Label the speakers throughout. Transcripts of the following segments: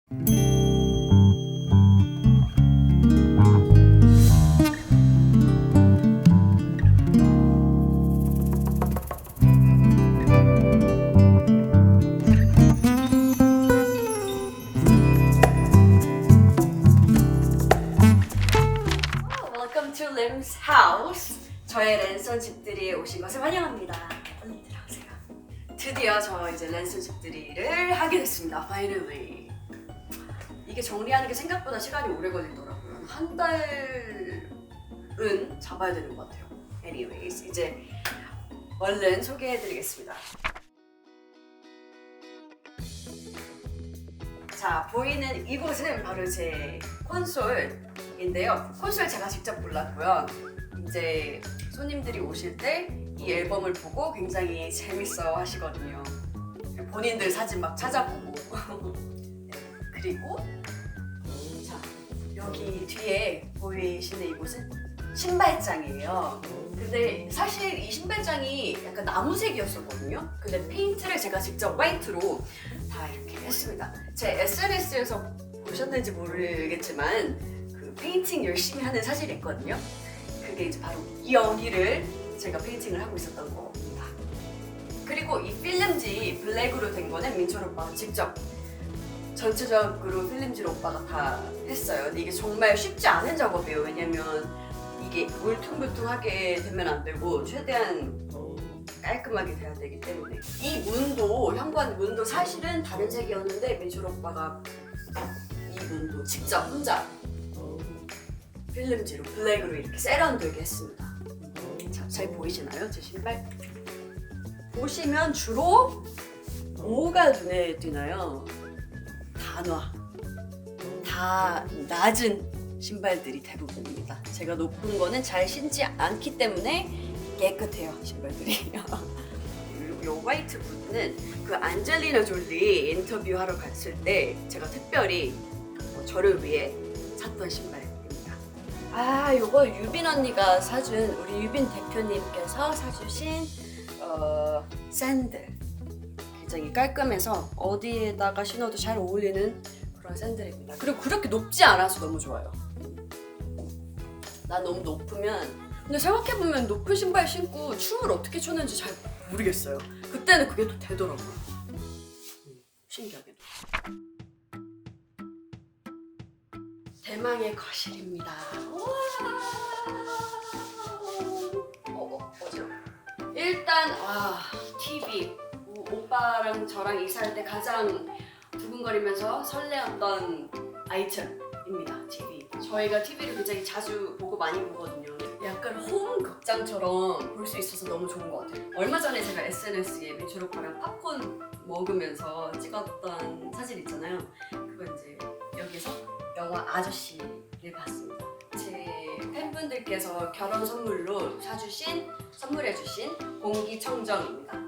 Speaker 1: Welcome to Lim's house. 저의 랜선 집들이에 오신 것을 환영합니다. 얼른 들어오세요. 드디어 저 이제 랜선 집들이를 하게 됐습니다. Finally. 이게 정리하는 게 생각보다 시간이 오래 걸리더라고요. 한 달은 잡아야 되는 것 같아요. Anyways, 이제 얼른 소개해드리겠습니다. 자, 보이는 이곳은 바로 제 콘솔인데요. 콘솔 제가 직접 골랐고요. 이제 손님들이 오실 때 이 앨범을 보고 굉장히 재밌어 하시거든요. 본인들 사진 막 찾아보고. 그리고 자, 여기 뒤에 보이시는 이곳은 신발장이에요. 근데 사실 이 신발장이 약간 나무색이었었거든요. 근데 페인트를 제가 직접 화이트로 다 이렇게 했습니다. 제 SNS에서 보셨는지 모르겠지만 그 페인팅 열심히 하는 사진이 있거든요. 그게 이제 바로 여기를 제가 페인팅을 하고 있었던 겁니다. 그리고 이 필름지 블랙으로 된 거는 민철 오빠가 직접 전체적으로 필름지를 오빠가 다 했어요. 근데 이게 정말 쉽지 않은 작업이에요. 왜냐면 이게 울퉁불퉁하게 되면 안 되고 최대한 깔끔하게 돼야 되기 때문에 이 문도 현관 문도 사실은 다른 색이었는데 민철 오빠가 이 문도 직접 혼자 필름지로 블랙으로 이렇게 세련되게 했습니다. 자, 잘 보이시나요? 제 신발? 보시면 주로 뭐가 눈에 띄나요? 단화. 다 낮은 신발들이 대부분입니다. 제가 높은 거는 잘 신지 않기 때문에 깨끗해요, 신발들이. 그리고 이 화이트 부분은 그 안젤리나 졸리 인터뷰하러 갔을 때 제가 특별히 저를 위해 샀던 신발입니다. 아, 요거 유빈 언니가 사준, 우리 유빈 대표님께서 사주신 샌들. 굉장히 깔끔해서 어디에다가 신어도 잘 어울리는 그런 샌들입니다. 그리고 그렇게 높지 않아서 너무 좋아요. 난 너무 높으면, 근데 생각해보면 높은 신발 신고 춤을 어떻게 췄는지 잘 모르겠어요. 그때는 그게 또 되더라고요. 신기하게도. 대망의 거실입니다. 어지러워. 일단 TV. 오빠랑 저랑 이사할 때 가장 두근거리면서 설레었던 아이템입니다. TV. 저희가 TV를 굉장히 자주 보고 많이 보거든요. 약간 홈 극장처럼 볼 수 있어서 너무 좋은 것 같아요. 얼마 전에 제가 SNS에 민철 오빠랑 팝콘 먹으면서 찍었던 사진 있잖아요. 그거 이제 여기서 영화 아저씨를 봤습니다. 제 팬분들께서 결혼 선물로 선물해주신 공기청정입니다.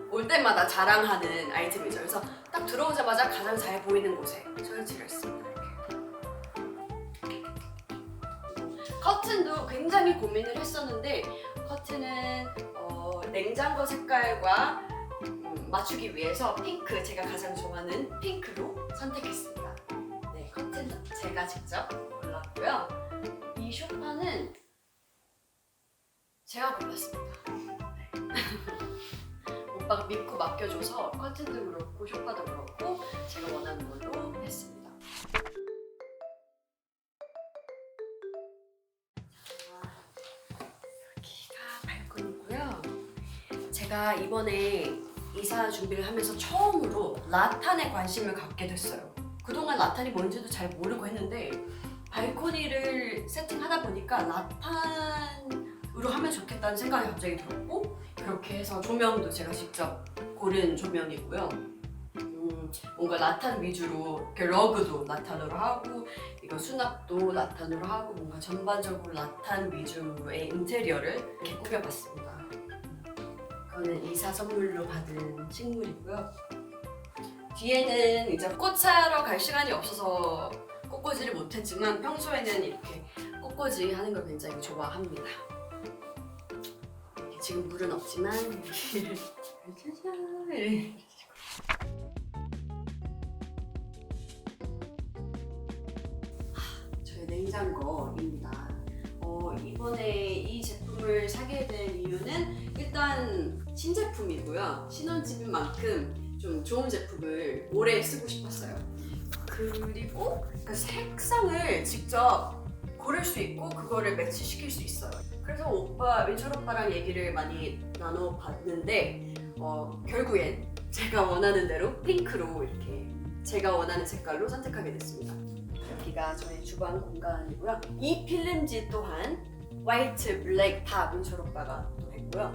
Speaker 1: 올 때마다 자랑하는 아이템이죠. 그래서 딱 들어오자마자 가장 잘 보이는 곳에 설치를 했습니다. 이렇게. 커튼도 굉장히 고민을 했었는데 커튼은 냉장고 색깔과 맞추기 위해서 핑크, 제가 가장 좋아하는 핑크로 선택했습니다. 네, 커튼도 제가 직접 골랐고요. 이 소파는 제가 골랐습니다. 네. 오빠가 믿고 맡겨줘서 커튼도 그렇고 소파도 그렇고 제가 원하는 걸로 했습니다. 여기가 발코니고요. 제가 이번에 이사 준비를 하면서 처음으로 라탄에 관심을 갖게 됐어요. 그동안 라탄이 뭔지도 잘 모르고 했는데 발코니를 세팅하다 보니까 라탄으로 하면 좋겠다는 생각이 갑자기 들었고 그렇게 해서 조명도 제가 직접 고른 조명이고요. 뭔가 라탄 위주로 이렇게 러그도 라탄으로 하고 이거 수납도 라탄으로 하고 뭔가 전반적으로 라탄 위주의 인테리어를 이렇게 꾸며봤습니다. 이거는 이사 선물로 받은 식물이고요. 뒤에는 이제 꽃 사러 갈 시간이 없어서 꽃꽂이를 못했지만 평소에는 이렇게 꽃꽂이 하는 걸 굉장히 좋아합니다. 지금 물은 없지만 짜잔. 냉장고입니다. 이번에 이 제품을 사게 된 이유는 일단 신제품이고요. 신혼집인 만큼 좀 좋은 제품을 오래 쓰고 싶었어요. 그리고 그 색상을 직접 고를 수 있고 그거를 매치시킬 수 있어요. 그래서 민철 오빠랑 얘기를 많이 나눠봤는데 결국엔 제가 원하는 대로 핑크로 이렇게 제가 원하는 색깔로 선택하게 됐습니다. 여기가 저희 주방 공간이고요. 이 필름지 또한 화이트, 블랙 다 민철 오빠가 또 했고요.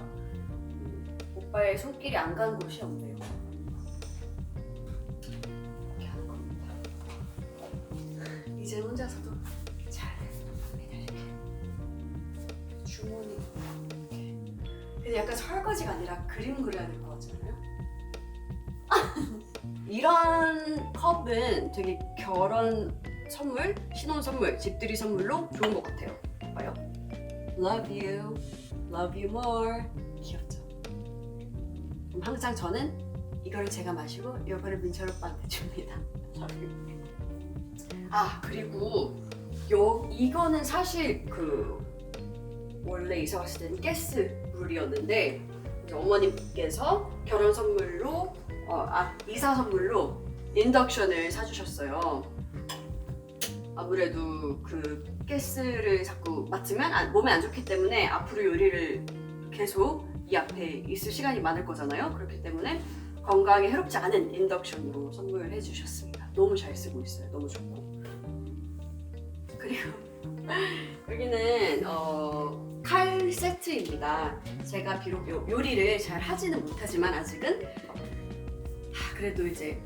Speaker 1: 오빠의 손길이 안 간 곳이 없네요. 이렇게 하는 겁니다. 이제 혼자서도 잘 합니다. 이렇게 주머니 이렇게. 근데 약간 설거지가 아니라 그림 그려야 될 것 같잖아요. 이런 컵은 되게 결혼 선물, 신혼 선물, 집들이 선물로 좋은 것 같아요. 봐요. Love you, love you more. 귀엽죠? 그럼 항상 저는 이거를 제가 마시고 이거를 민철 오빠한테 줍니다. 그리고 이거는 사실 원래 이사 왔을 때는 가스불이었는데 어머님께서 결혼 선물로 이사 선물로 인덕션을 사주셨어요. 아무래도 그 가스를 자꾸 맡으면 몸에 안 좋기 때문에 앞으로 요리를 계속 이 앞에 있을 시간이 많을 거잖아요. 그렇기 때문에 건강에 해롭지 않은 인덕션으로 선물해 주셨습니다. 너무 잘 쓰고 있어요. 너무 좋고. 그리고 여기는 칼 세트입니다. 제가 비록 요리를 잘 하지는 못하지만 아직은 그래도 이제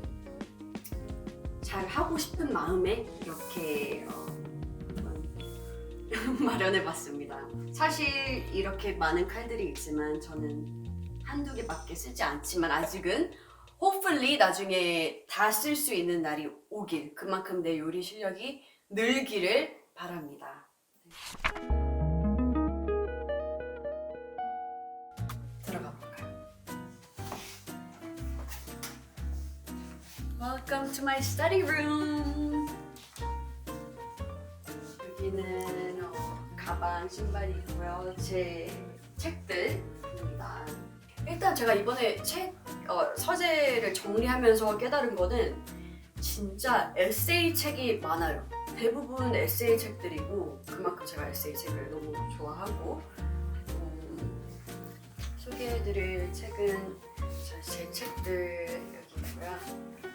Speaker 1: 잘 하고 싶은 마음에 이렇게 마련해봤습니다. 사실 이렇게 많은 칼들이 있지만 저는 한두 개밖에 쓰지 않지만 아직은 hopefully 나중에 다 쓸 수 있는 날이 오길, 그만큼 내 요리 실력이 늘기를 바랍니다. 들어가 볼까요? Welcome to my study room. 여기는 가방, 신발이 있고요. 제 책들입니다. 일단 제가 이번에 서재를 정리하면서 깨달은 거는 진짜 에세이 책이 많아요. 대부분 에세이 책들이고 그만큼 제가 에세이 책을 너무 좋아하고 소개해드릴 책은 제 책들 여기 있고요.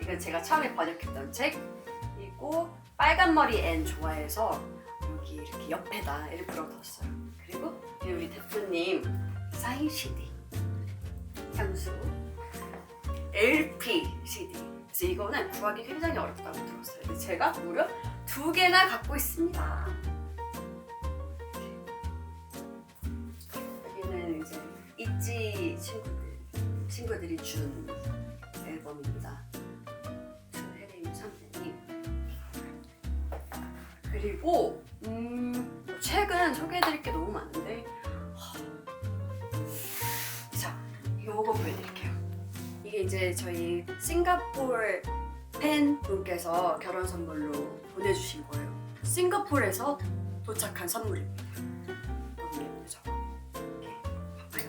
Speaker 1: 이건 제가 처음에 번역했던 책이고 빨간머리 앤 좋아해서 여기 이렇게 옆에다 일부러 뒀어요. 그리고 우리 대표님 사인 CD, 향수, LP CD. 그래서 이거는 구하기 굉장히 어렵다고 들었어요. 근데 제가 무려 2개나 갖고 있습니다. 여기는 이제 있지 친구들이 준 앨범입니다. 해림 선배님. 그리고 책은 소개해드릴 게 너무 많은데 자, 이거 보여드릴게요. 이게 이제 저희 싱가포르 팬분께서 결혼 선물로 보내주신 거예요. 싱가포르에서 도착한 선물입니다. 너무 예쁘죠? 이렇게 봐봐요.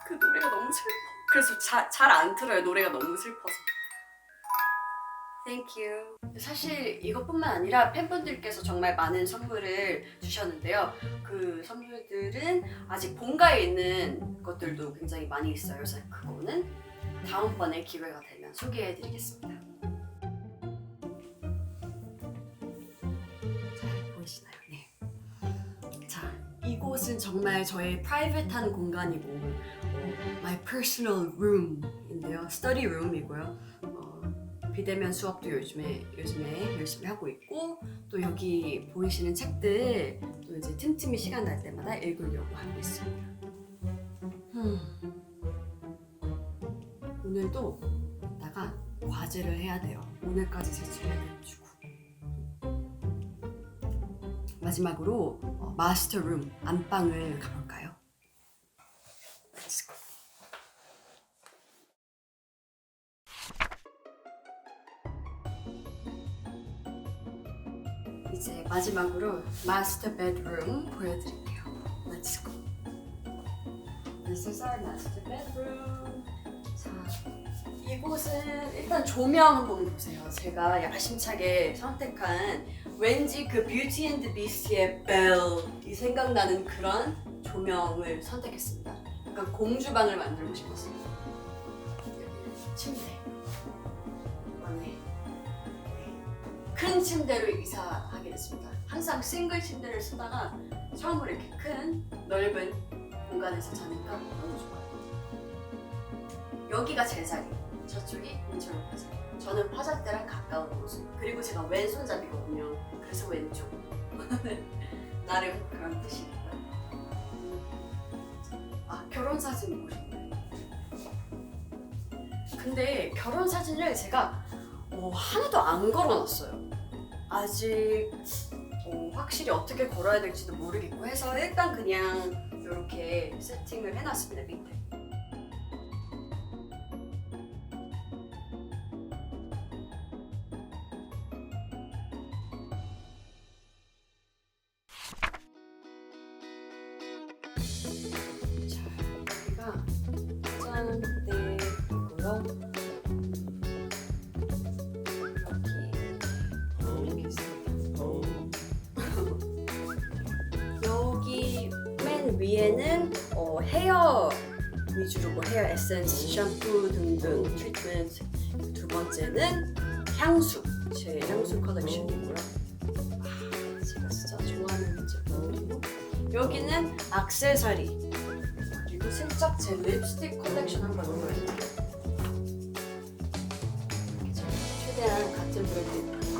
Speaker 1: 그 노래가 너무 슬퍼. 그래서 잘 안 틀어요. 노래가 너무 슬퍼서. Thank you. 사실 이것뿐만 아니라 팬분들께서 정말 많은 선물을 주셨는데요. 그 선물들은 아직 본가에 있는 것들도 굉장히 많이 있어요. 그래서 그거는 다음번에 기회가 되면 소개해드리겠습니다. 잘 보이시나요? 네. 자, 이곳은 정말 저의 프라이빗한 공간이고 my personal room인데요. study room이고요. 비대면 수업도 요즘에 열심히 하고 있고 또 여기 보이시는 책들 또 이제 틈틈이 시간 날 때마다 읽으려고 하고 있습니다. 오늘도 이따가 과제를 해야 돼요. 오늘까지 제출해야 돼가지고. 마지막으로 마스터룸 안방을 가볼까요? 이제 마지막으로 마스터 베드룸 보여드릴게요. Let's go. This is our master bedroom. 자, 이곳은 일단 조명 한번 보세요. 제가 야심차게 선택한 왠지 그 뷰티 앤드 비스트의 벨이 생각나는 그런 조명을 선택했습니다. 약간 공주방을 만들고 싶었어요. 침대. 이번에 큰 침대로 이사하게 됐습니다. 항상 싱글 침대를 쓰다가 처음으로 이렇게 큰 넓은 공간에서 자니까 너무 좋아요. 여기가 제 자리, 저쪽이 민철 오빠 자리. 저는 화장대랑 가까운 곳. 그리고 제가 왼손잡이거든요. 그래서 왼쪽. 나름 그런 뜻이고요. 아, 결혼 사진 보셨나요? 근데 결혼 사진을 제가 하나도 안 걸어놨어요. 아직 확실히 어떻게 걸어야 될지도 모르겠고 해서 일단 그냥 이렇게 세팅을 해놨습니다. 밑에. 자, 여기가 화장대이고요. 여기 맨 위에는 헤어 위주로 뭐 헤어 에센스, 샴푸 등등 트리트먼트. 두 번째는 향수, 제 향수 컬렉션이고요. 제가 진짜 좋아하는 제품이고 여기는 액세서리 그리고 슬쩍 제 립스틱 컬렉션 한번 보여드릴게요. 최대한 같은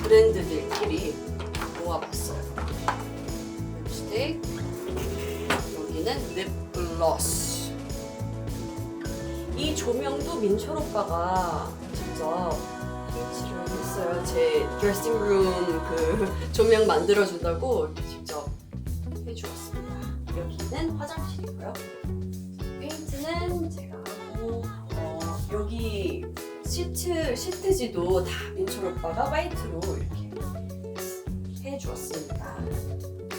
Speaker 1: 브랜드들끼리 모아봤어요. 립스틱, 여기는 립글로스. 이 조명도 민철 오빠가 직접 설치를 했어요. 제 드레싱룸 그 조명 만들어준다고 이렇게 직접 해주었습니다. 여기는 화장실이고요. 페인트는 제가 하고 여기 시트지도 다 민철 오빠가 화이트로 이렇게 해주었습니다.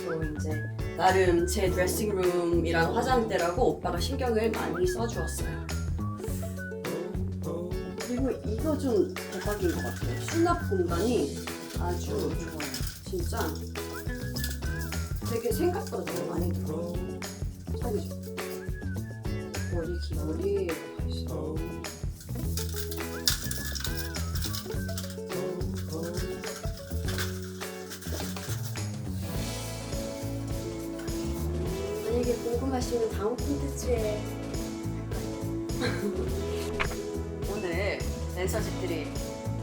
Speaker 1: 또 이제 나름 제 드레싱룸이랑 화장대라고 오빠가 신경을 많이 써주었어요. 그리고 이거 좀 대박인 것 같아요. 수납 공간이 아주 좋아요. 진짜 되게 생각보다 되게 많이 들어요. 사이즈 머리 귀걸이 다 있어. 만약에 궁금하시면 다음 콘텐츠에 오늘 랜서집들이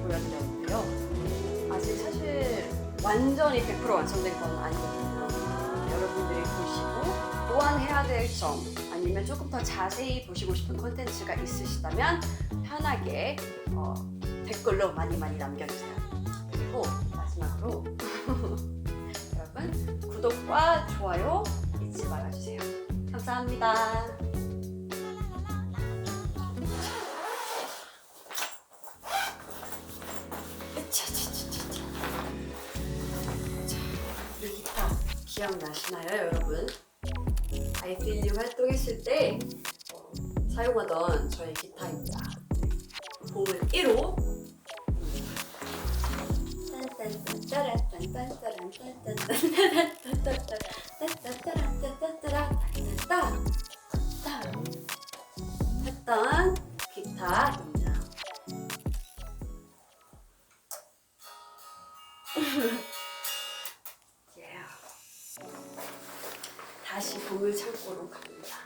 Speaker 1: 보여드렸는데요. 아직 사실 완전히 100% 완성된 건 아니거든요. 여러분들이 보시고 보완해야 될 점 아니면 조금 더 자세히 보시고 싶은 콘텐츠가 있으시다면 편하게 댓글로 많이 남겨주세요. 그리고 마지막으로 여러분 구독과 좋아요 잊지 말아주세요. 감사합니다. 이 기타 기억나시나요, 여러분? 아이필리 활동했을 때 사용하던 저의 기타입니다. 보물 1호 했던 기타입니다. 다시 보물 창고로 갑니다.